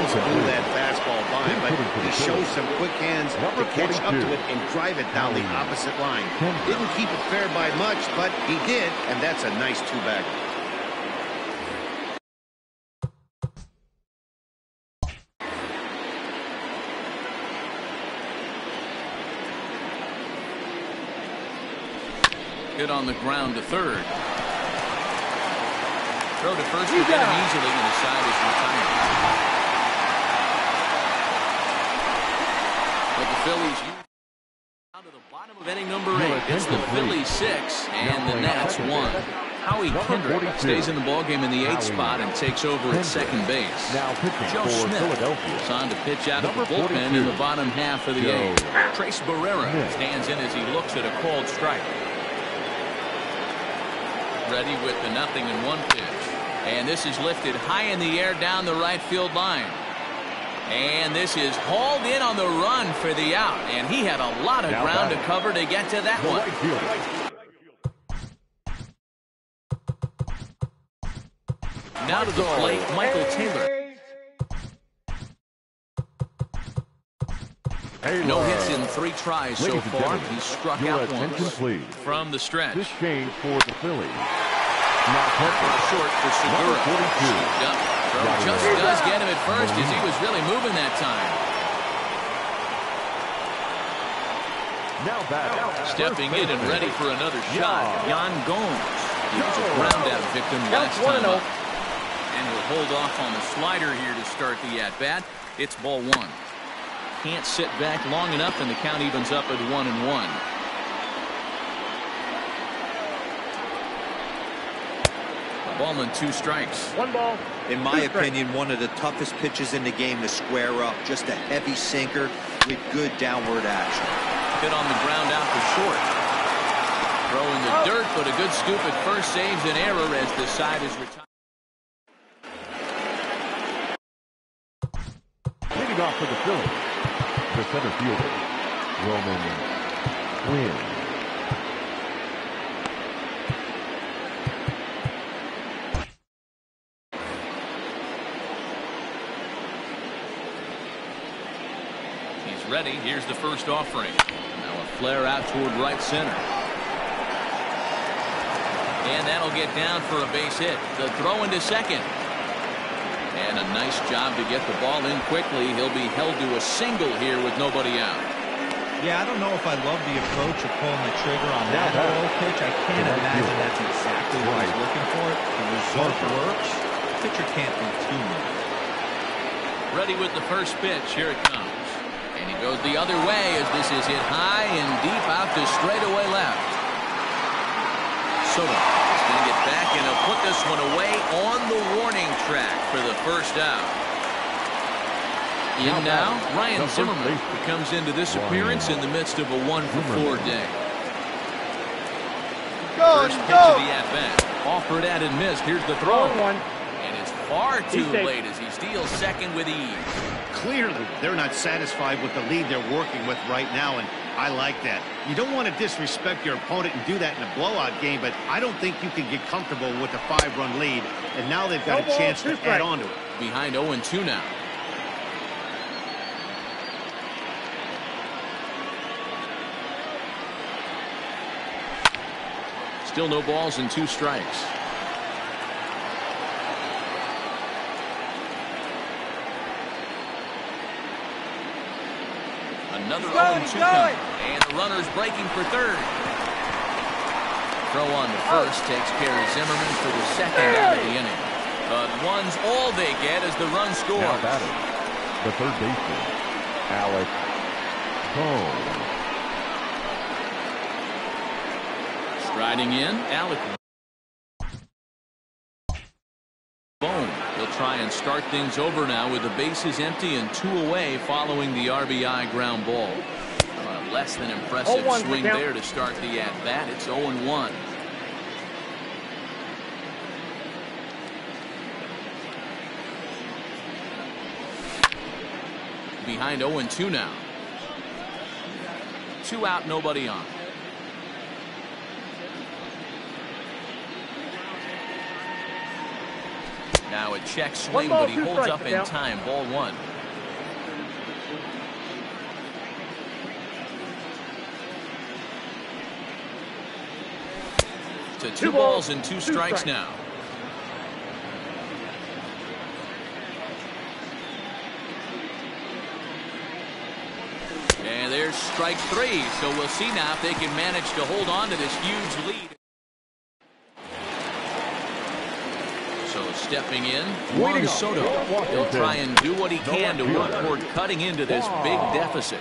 Blew that fastball by him, but he shows some quick hands to catch up to it and drive it down the opposite line. Didn't keep it fair by much, but he did, and that's a nice 2-bagger. Hit on the ground to third. Throw to first to get him easily, and the side is retired. But the Phillies down to the bottom of inning number 8. It's the Phillies 6 and the Nats 1. Howie Kendrick stays in the ballgame in the 8th spot and takes over at second base. Joe Smith is on to pitch out of the bullpen in the bottom half of the 8th. Trace Barrera stands in as he looks at a called strike. Ready with the 0-1 pitch. And this is lifted high in the air down the right field line. And this is hauled in on the run for the out. And he had a lot of ground to cover to get to that one. Now to the plate, Michael Taylor. No hits in 3 tries so far. He's struck out once. From the stretch. This change for the Phillies. Short for Segura. Just does get him at first as he was really moving that time. Stepping in and ready for another shot, Yan Gomes. He was a ground out victim last time up. And will hold off on the slider here to start the at-bat. It's ball 1. Can't sit back long enough, and the count evens up at 1-1. Ball and 2 strikes. 1 ball. In my opinion, one of the toughest pitches in the game to square up. Just a heavy sinker with good downward action. Hit on the ground out for short. Throwing the dirt, but a good scoop at first saves an error as the side is retired. Leading off for the Phillies, the center fielder, Roman Quinn. Ready. Here's the first offering. Now a flare out toward right center. And that'll get down for a base hit. The throw into second. And a nice job to get the ball in quickly. He'll be held to a single here with nobody out. Yeah, I don't know if I love the approach of pulling the trigger on that low pitch. I can't imagine that's exactly what he's looking for. The result works. The pitcher can't do too much. Ready with the first pitch. Here it comes. And he goes the other way as this is hit high and deep out to straightaway left. Soto is going to get back and he'll put this one away on the warning track for the first out. In now, Ryan Zimmerman comes into this appearance in the midst of a 1-for-4 day. First pitch of the at-bat. Offered at and missed. Here's the throw. And it's far too late as he steals second with ease. Clearly, they're not satisfied with the lead they're working with right now, and I like that. You don't want to disrespect your opponent and do that in a blowout game, but I don't think you can get comfortable with a 5-run lead, and now they've got a chance to add on to it. Behind 0-2 now. Still no balls and 2 strikes. Another 0-2 count, and the runner's breaking for third. Throw on to first takes care of Zimmerman for the second out of the inning. But one's all they get as the run scores. Now batting, the third baseman, Alec Bohm. Striding in, Alec Bohm. He'll try and start things over now with the bases empty and 2 away following the RBI ground ball. Less than impressive swing there to start the at-bat. It's 0-1. Behind 0-2 now. 2 out, nobody on. Now a check swing, but he holds up in time. Ball 1. To 2 balls and 2 strikes now. And there's strike 3. So we'll see now if they can manage to hold on to this huge lead. So stepping in, Juan Soto. He'll try and do what he can to work toward cutting into this big deficit.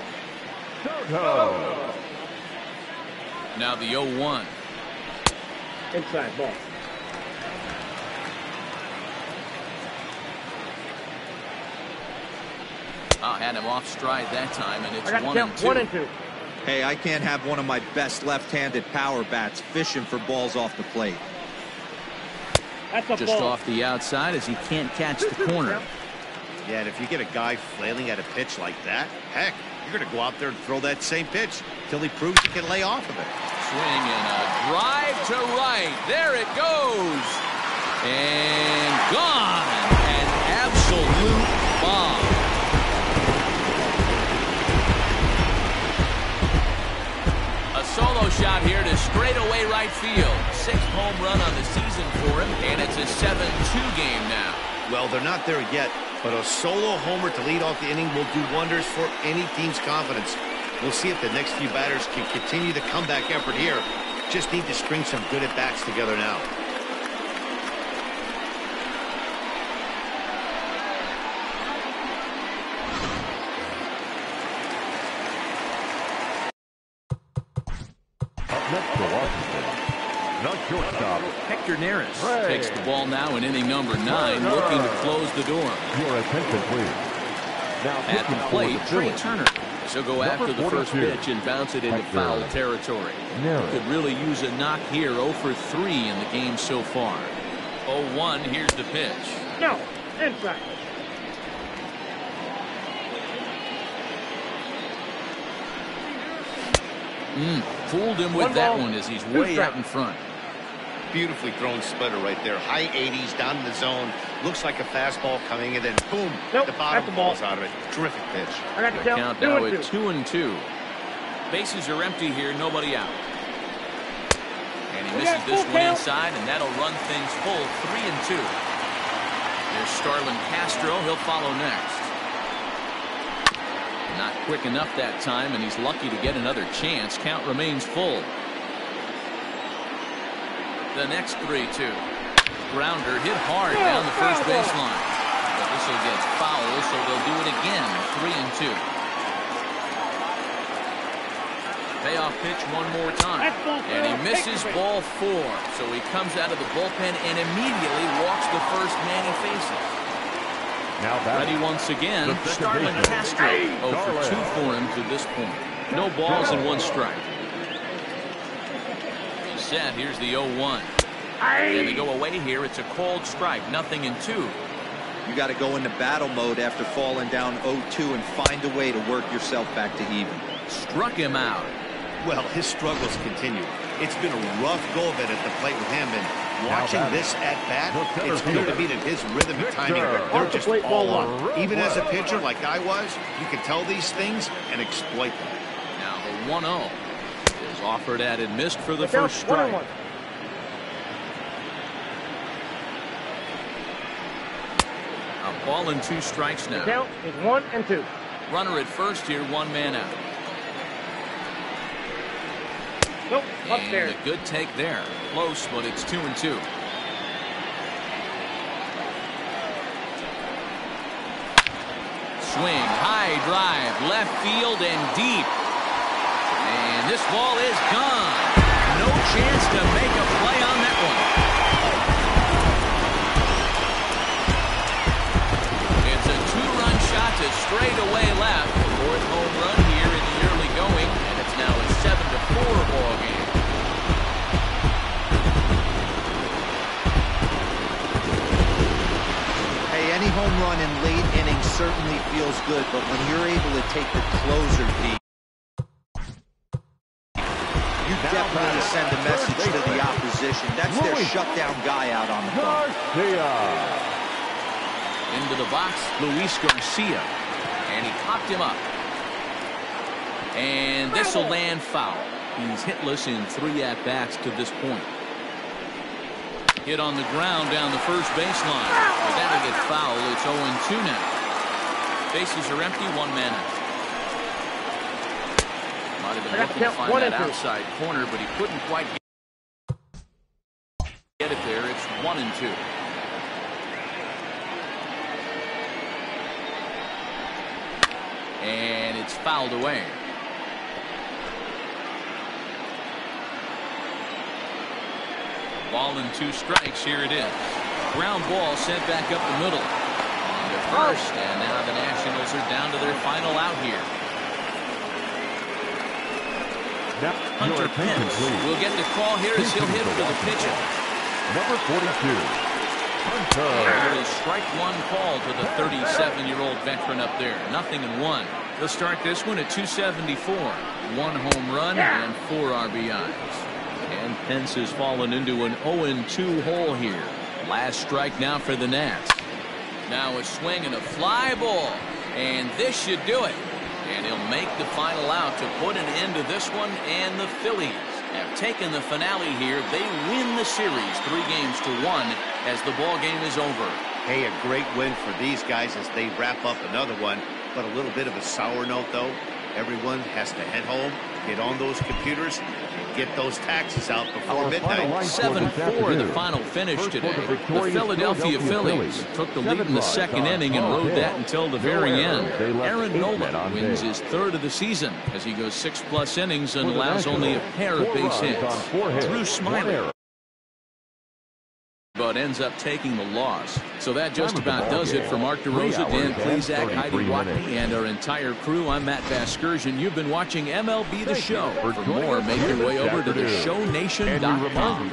Now the 0-1. Inside ball. Had him off stride that time, and it's 1-2. 1-2. Hey, I can't have one of my best left-handed power bats fishing for balls off the plate. That's a Just ball. off the outside as he can't catch the corner. Yeah, and if you get a guy flailing at a pitch like that, heck, you're going to go out there and throw that same pitch till he proves he can lay off of it. Swing and a drive to right. There it goes. And gone. An absolute bomb. A solo shot here to straightaway right field. 6th home run on the season for him, and it's a 7-2 game now. Well, they're not there yet, but a solo homer to lead off the inning will do wonders for any team's confidence. We'll see if the next few batters can continue the comeback effort here. Just need to string some good at-bats together now. Next to Washington, the shortstop, Hector Neris takes the ball now in inning number 9, looking to close the door. your attention, please. Now At the plate, Trey Turner. She'll go after the first 42. pitch and bounce it into foul territory. Neris. Could really use a knock here. 0 for 3 in the game so far. 0-1, here's the pitch. No. Inside. Fooled him with that one as he's way out in front. Beautifully thrown splitter right there. High 80s down in the zone. Looks like a fastball coming, and then boom, Nope, the bottom that's the ball. falls out of it. Terrific pitch. I got the The count now at 2-2. 2-2. Bases are empty here, nobody out. And he misses this one inside, and that'll run things full 3-2. There's Starlin Castro. He'll follow next. Not quick enough that time, and he's lucky to get another chance. Count remains full. The next 3-2. Grounder hit hard down the first baseline. But this will get foul, so they'll do it again. 3-2. Payoff pitch one more time. And he misses ball 4. So he comes out of the bullpen and immediately walks the first man he faces. Now Ready once again, Starlin Castro. 0 for 2 for him to this point. No balls and 1 strike. Set, here's the 0-1. And they go away here. It's a cold strike, 0-2. You got to go into battle mode after falling down 0-2 and find a way to work yourself back to even. Struck him out. Well, his struggles continue. It's been a rough go of it at the plate with him, and watching this at-bat, it's clear to me that his rhythm and timing, they're just all on. Even as a pitcher like I was, you can tell these things and exploit them. Now the 1-0 is offered at and missed for the first strike. 1-1. A ball and 2 strikes The now. count is 1-2. Runner at first here, 1 man out. Nope. And Upstairs. a good take there. Close, but it's 2-2. Swing, high drive, left field and deep. And this ball is gone. No chance to make a play on that one. It's a 2-run shot to straightaway left. The 4th home run here in the early going, and it's now a 7-4 ball game. Hey, any home run in late innings certainly feels good, but when you're able to take the closer deep, you definitely send a message to the opposition. That's their shutdown guy out on the phone. Into the box, Luis Garcia. And he popped him up. And this will land foul. He's hitless in 3 at-bats to this point. Hit on the ground down the first baseline. But that'll get foul. It's 0-2 now. Bases are empty, 1 man out. Might have been looking to find that outside corner, but he couldn't quite get it there. It's 1-2. and it's fouled away. Ball and 2 strikes. Here it is. Ground ball sent back up the middle. On to first, and now the Nationals are down to their final out here. Hunter Pence will get the call here as he'll hit for the pitcher. Number 42. Hunter. Strike one call to the 37-year-old veteran up there. 0-1. They'll start this one at 274. 1 home run and 4 RBIs. And Pence has fallen into an 0-2 hole here. Last strike now for the Nats. Now a swing and a fly ball. And this should do it. And he'll make the final out to put an end to this one. And the Phillies have taken the finale here. They win the series 3-1 as the ball game is over. Hey, a great win for these guys as they wrap up another one. But a little bit of a sour note, though. Everyone has to head home, get on those computers, and get those taxes out before midnight. 7-4 the final finish today. The Philadelphia Phillies took the lead in the second inning and rode that until the very end. Aaron Nola wins his 3rd of the season as he goes 6+ innings and allows only a pair of base hits. Drew Smyly but ends up taking the loss. So that just about does it for Mark DeRosa, Dan Plesac, Heidi Watney, and our entire crew. I'm Matt Vasgersian. You've been watching MLB The Show. For more, make your way over to theshowNation.com.